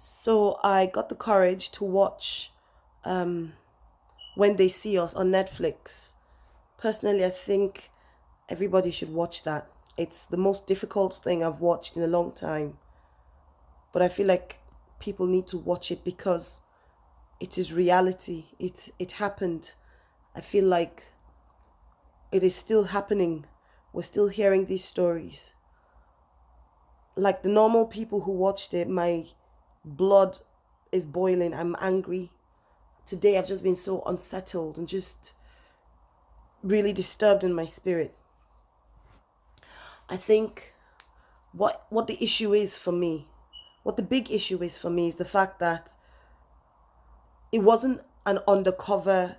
So I got the courage to watch um, When They See Us on Netflix. Personally, I think everybody should watch that. It's the most difficult thing I've watched in a long time, but I feel like people need to watch it because it is reality. It happened. I feel like it is still happening. We're still hearing these stories. Like the normal people who watched it, my blood is boiling. I'm angry. Today I've just been so unsettled and just really disturbed in my spirit. I think what the issue is for me, what the big issue is for me is the fact that it wasn't an undercover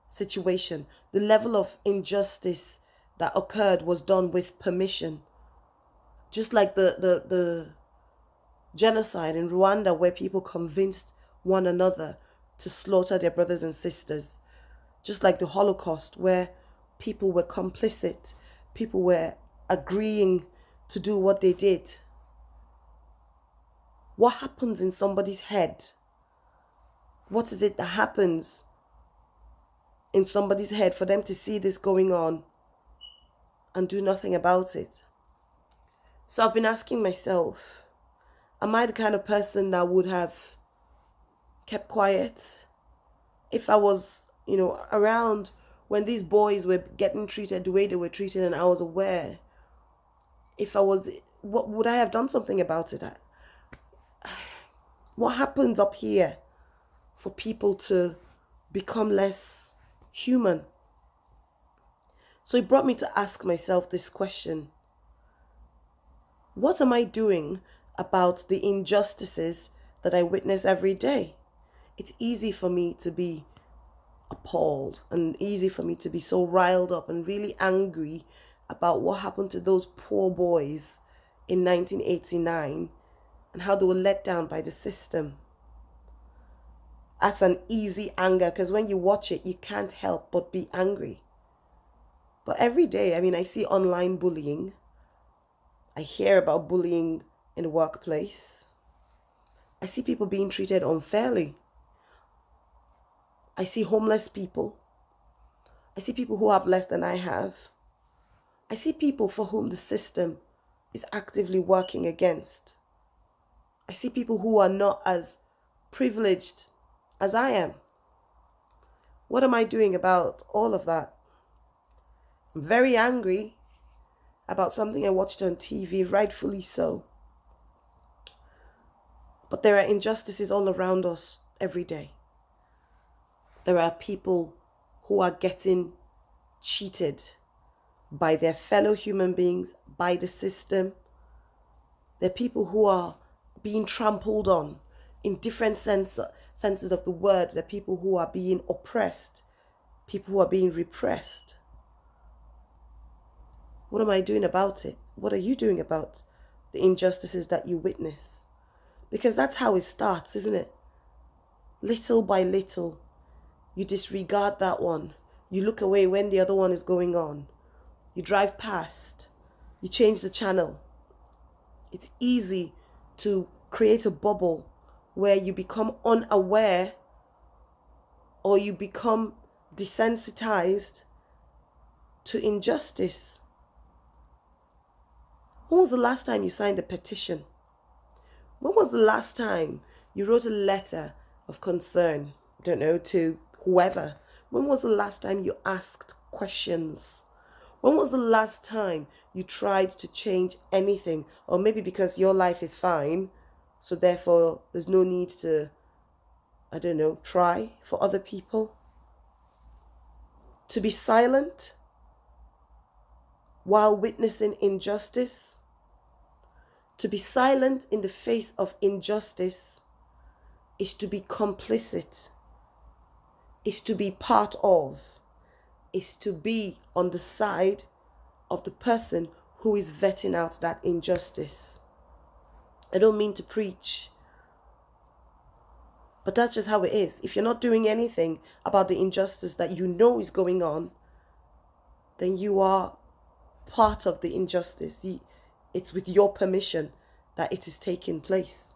situation. The level of injustice that occurred was done with permission. Just like the genocide in Rwanda, where people convinced one another to slaughter their brothers and sisters. Just like the Holocaust, where people were complicit, people were agreeing to do what they did. What happens in somebody's head? What is it that happens in somebody's head for them to see this going on and do nothing about it? So I've been asking myself, am I the kind of person that would have kept quiet if I was, around when these boys were getting treated the way they were treated and I was aware? If I was, what would I have done something about it? What happens up here for people to become less human? So it brought me to ask myself this question. What am I doing about the injustices that I witness every day? It's easy for me to be appalled and easy for me to be so riled up and really angry about what happened to those poor boys in 1989 and how they were let down by the system. That's an easy anger because when you watch it, you can't help but be angry. But every day, I see online bullying. I hear about bullying in the workplace. I see people being treated unfairly. I see homeless people. I see people who have less than I have. I see people for whom the system is actively working against. I see people who are not as privileged as I am. What am I doing about all of that? I'm very angry about something I watched on TV, rightfully so. But there are injustices all around us every day. There are people who are getting cheated by their fellow human beings, by the system. There are people who are being trampled on in different senses of the word. There are people who are being oppressed, people who are being repressed. What am I doing about it? What are you doing about the injustices that you witness? Because that's how it starts, isn't it? Little by little, you disregard that one. You look away when the other one is going on. You drive past. You change the channel. It's easy to create a bubble where you become unaware or you become desensitized to injustice. When was the last time you signed a petition? When was the last time you wrote a letter of concern, to whoever? When was the last time you asked questions? When was the last time you tried to change anything? Or maybe because your life is fine, so therefore there's no need to, try for other people? To be silent while witnessing injustice? To be silent in the face of injustice is to be complicit, is to be part of, is to be on the side of the person who is vetting out that injustice. I don't mean to preach, but that's just how it is. If you're not doing anything about the injustice that you know is going on, then you are part of the injustice. It's with your permission that it is taking place.